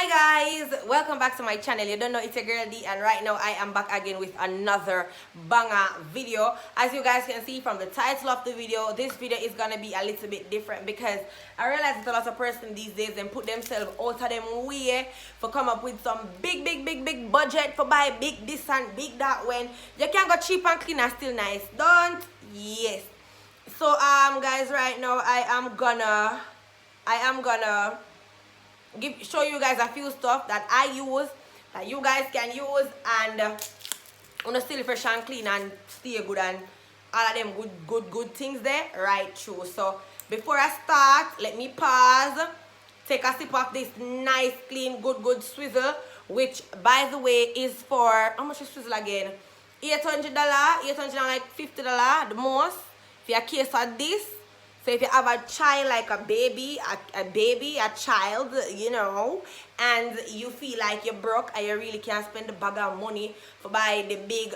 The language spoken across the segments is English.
Hi guys, welcome back to my channel. You don't know, it's your girl D, and right now I am back again with another banger video. As you guys can see from the title of the video, this video is gonna be a little bit different because I realize that a lot of persons these days and put themselves out of them way for come up with some big budget for buy big this and big that, when you can go cheap and clean and still nice. Don't? Yes. So guys, right now I am gonna show you guys a few stuff that I use that you guys can use, and wanna still fresh and clean and stay good, and all of them good things there right through. So before I start, let me pause, take a sip of this nice clean good swizzle, which by the way is for, how much is swizzle again? $800, $850 the most for a case of this. So if you have a child, like a baby, a child, you know, and you feel like you're broke and you really can't spend the bag of money for buy the big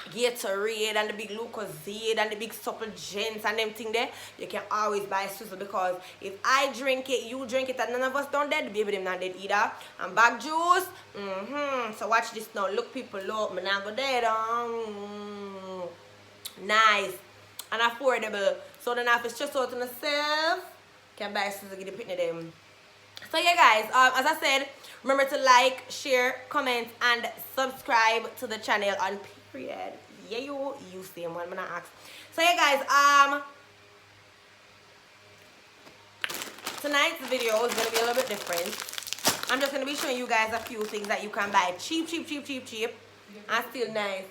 Gatorade and the big Lucozade and the big supplements and them thing there, you can always buy swizzle, because if I drink it, you drink it, and none of us don't dead, the baby them not dead either. And bag juice, so watch this now. Look people, look, me not go dead. Nice and affordable. So then if it's just out on yourself, can buy swizzle, get the pitney them. So yeah guys, as I said, remember to like, share, comment, and subscribe to the channel on period. Yeah, you same one, I'm not ask. So yeah guys, tonight's video is gonna be a little bit different. I'm just gonna be showing you guys a few things that you can buy cheap and still nice.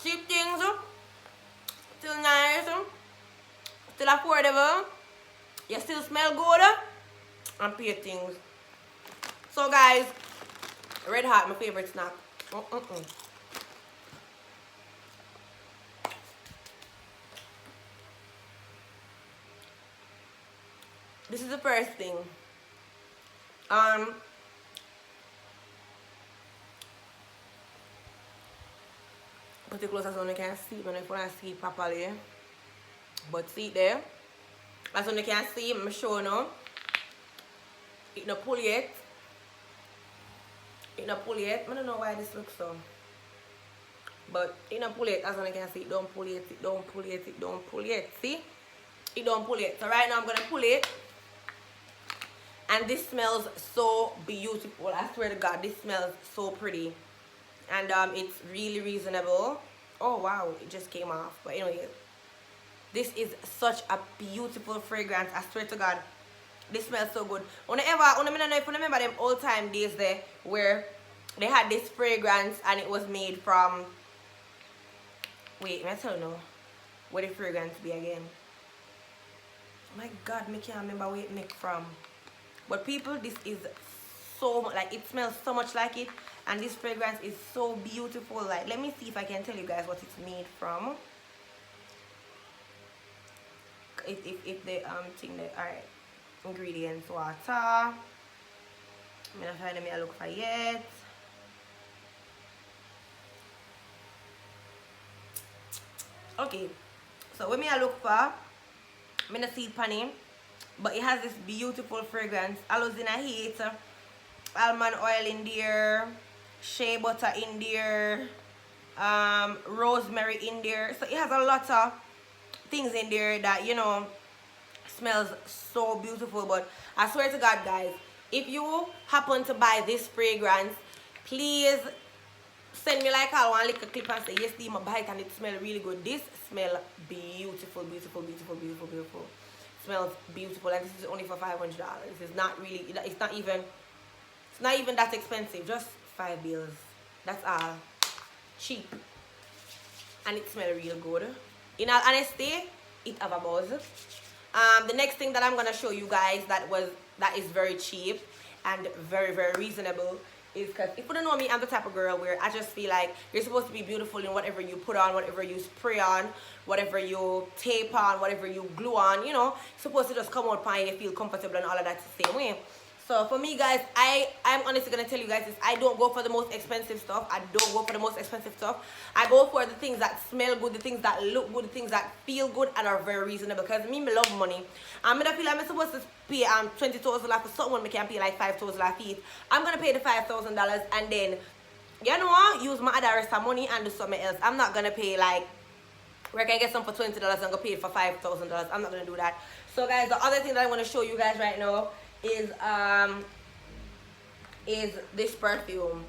Cheap things, still nice, still affordable, you still smell good, and pay things. So guys, Red Hot, my favorite snack. This is the first thing. Put it close as you can see, but if you want to see it properly. But see it there. As you can see, I'm showing you. It not pull yet. It not pull yet. I don't know why this looks so. But it not pull yet, as you can see. It don't pull yet, it don't pull yet, it don't pull yet. See? It don't pull yet. So right now I'm going to pull it. And this smells so beautiful. I swear to God, this smells so pretty. And it's really reasonable. Oh wow, it just came off. But anyway, this is such a beautiful fragrance. I swear to God, this smells so good. I don't know if you remember them old time days there where they had this fragrance and it was made from, wait, I don't know where the fragrance be again. Oh my God, I can't remember where it made from. But people, this is so much, like, it smells so much like it, and this fragrance is so beautiful. Like, let me see if I can tell you guys what it's made from. If the thing there, alright. Ingredients: water. I'm gonna find them. I look for yet. Okay, so when I look for, I'm gonna see panning, but it has this beautiful fragrance. Aloe heat, almond oil in there, shea butter in there, rosemary in there. So it has a lot of things in there that, you know, smells so beautiful. But I swear to God guys, if you happen to buy this fragrance, please send me like one little clip and say yes, Dee, I buy it and it smells really good. This smells beautiful. Smells beautiful, and this is only for $500. It's not really, it's not even that expensive. Just $5 bills. That's all. Cheap. And it smells real good. In all honesty, it have a buzz. The next thing that I'm gonna show you guys that is very cheap and very reasonable is, because if you don't know me, I'm the type of girl where I just feel like you're supposed to be beautiful in whatever you put on, whatever you spray on, whatever you tape on, whatever you glue on, you know, supposed to just come out fine, you feel comfortable and all of that the same way. So for me, guys, I'm honestly gonna tell you guys this. I don't go for the most expensive stuff. I don't go for the most expensive stuff. I go for the things that smell good, the things that look good, the things that feel good and are very reasonable. Because me love money. I'm gonna feel like I'm supposed to pay $20,000 for someone. Me can pay like $5,000 feet. I'm gonna pay the $5,000 and then, you know, use my other rest of money and do something else. I'm not gonna pay like where I can get some for $20 and go pay it for $5,000. I'm not gonna do that. So guys, the other thing that I want to show you guys right now is this perfume.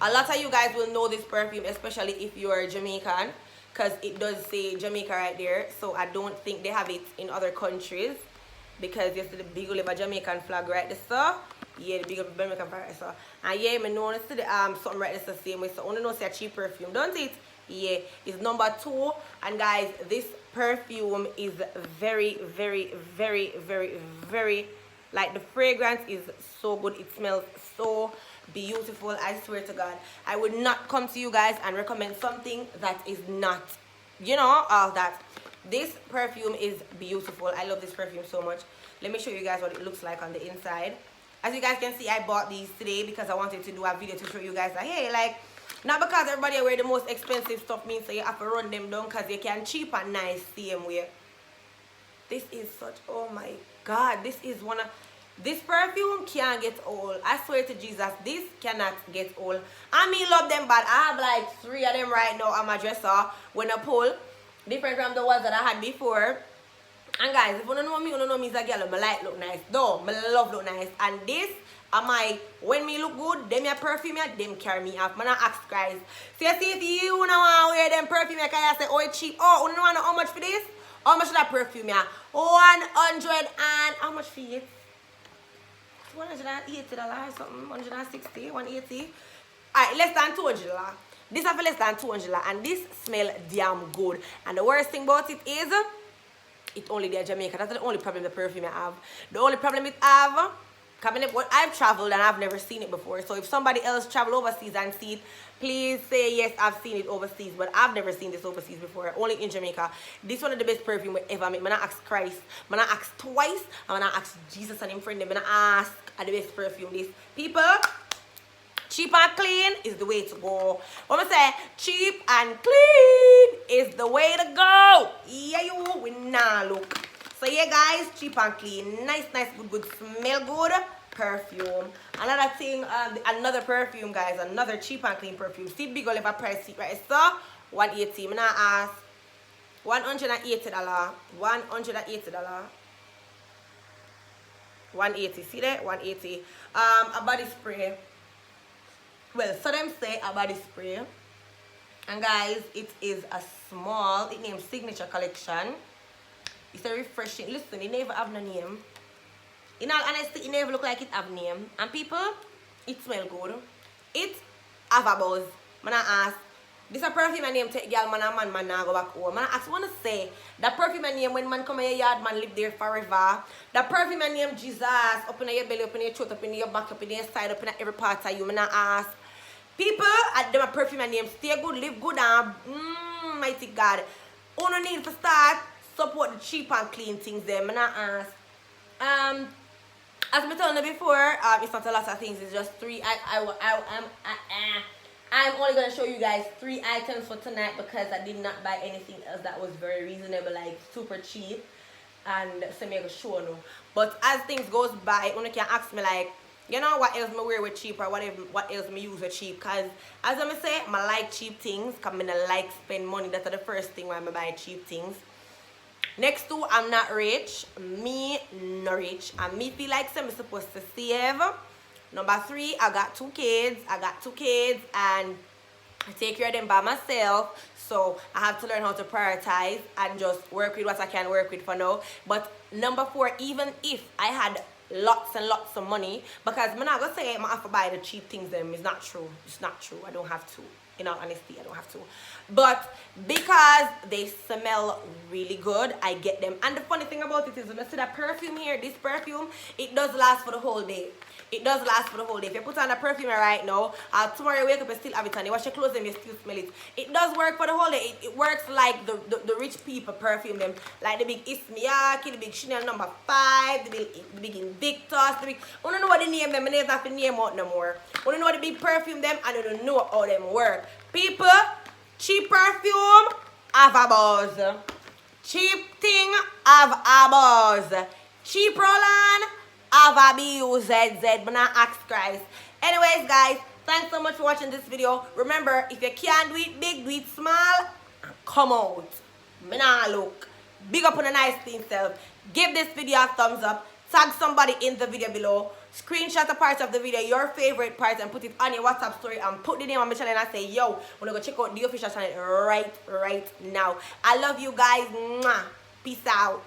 A lot of you guys will know this perfume, especially if you're Jamaican, because it does say Jamaica right there. So I don't think they have it in other countries, because you see the big old Jamaican flag right there, so yeah, the big old Jamaican flag right there. And yeah, I know it's the something right there the same way. So only know it's a cheap perfume, don't it? Yeah, it's number 2. And guys, this perfume is very, very, very, very, very, like, the fragrance is so good. It smells so beautiful. I swear to God, I would not come to you guys and recommend something that is not, you know, all that. This perfume is beautiful. I love this perfume so much. Let me show you guys what it looks like on the inside. As you guys can see, I bought these today because I wanted to do a video to show you guys that, hey, like, not because everybody wear the most expensive stuff means so you have to run them down, because you can cheap and nice same way. This is such, oh my God, this is one of, this perfume can't get old. I swear to Jesus, this cannot get old. I mean, love them, but I have like 3 of them right now on my dresser when I pull, different from the ones that I had before. And guys, if you don't know me, you don't know me as a girl, I like look nice. Though, I love look nice. And this, when me look good, them your perfume, them carry me off. Man, I ask guys. So you see, if you don't want to wear them perfume, you can say, oh, it's cheap. Oh, you don't want to know how much for this? How much for that perfume, yeah? 100 and, how much for it? $180 or something, 160, 180. Alright, less than $200. This is for less than $200, and this smell damn good. And the worst thing about it is, it's only there in Jamaica. That's the only problem the perfume I have. The only problem it have, I've traveled and I've never seen it before. So if somebody else travel overseas and see it, please say yes, I've seen it overseas. But I've never seen this overseas before, only in Jamaica. This is one of the best perfume we ever made. I'm gonna ask Christ, I'm gonna ask twice, I'm gonna ask Jesus and him friend. I'm gonna ask at the best perfume this. People, cheap and clean is the way to go. What I say, cheap and clean is the way to go. Yeah, you we nah look. So yeah, guys, cheap and clean, nice, good, smell good perfume. Another thing, another perfume, guys, another cheap and clean perfume. See big ol' ever price it right, so $180. I'm gonna ask $180. $180. 180. See that? 180. A body spray. Well, so them say a body spray. And guys, it is a small, it named Signature Collection. It's a refreshing. Listen, it never have no name. In all honesty, it never look like it have name. And people, it smell good. It have a buzz. Man, I ask, this a perfume I name take girl, man, and man now go back home. Man, I ask, wanna say, that perfume I name when man come in your yard, man live there forever. That perfume I name Jesus, up in your belly, up in your throat, up in your back, up in your side, up in every part of you. Man, I ask, people, at them a perfume I name, stay good, live good, and mighty God. Only need to start support the cheap and clean things there. Man, I ask, as I told you before, it's not a lot of things. It's just 3. I'm only gonna show you guys 3 items for tonight because I did not buy anything else that was very reasonable, like super cheap, and so me I go show no. But as things goes by, you can ask me like, you know, what else me wear with cheap or what else me use with cheap. Cause as I say, I like cheap things. Cause I like spend money. That's the first thing why I buy cheap things. Next 2, I'm not rich. Me not rich. And me feel like I'm supposed to save. Number 3, I got 2 kids. And I take care of them by myself. So I have to learn how to prioritize and just work with what I can work with for now. But number 4, even if I had lots and lots of money, because I'm not gonna say I have to buy the cheap things, them it's not true. It's not true. I don't have to. in all honesty, I don't have to. But because they smell really good, I get them. And the funny thing about it is, when you see that perfume here, this perfume, it does last for the whole day. It does last for the whole day. If you put on a perfume right now, tomorrow you wake up and still have it on. You wash your clothes and you still smell it. It does work for the whole day. It works like the rich people perfume them. Like the big Ismiyaki, the big Chanel No. 5, the big Invictus, the big... I don't know what the name them. My names have to name out no more. I don't know what the big perfume them, and I don't know how them work. People, cheap perfume have a buzz. Cheap thing have a buzz. Cheap roll-on have a B-U-Z-Z, but not ask Christ. Anyways, guys, thanks so much for watching this video. Remember, if you can't do it big, do it small. Come out. Me nah look. Big up on a nice thing self. Give this video a thumbs up. Tag somebody in the video below. Screenshot a part of the video, your favorite part, and put it on your WhatsApp story and put the name on my channel and say, yo, wanna go check out the official channel right now. I love you guys. Mwah. Peace out.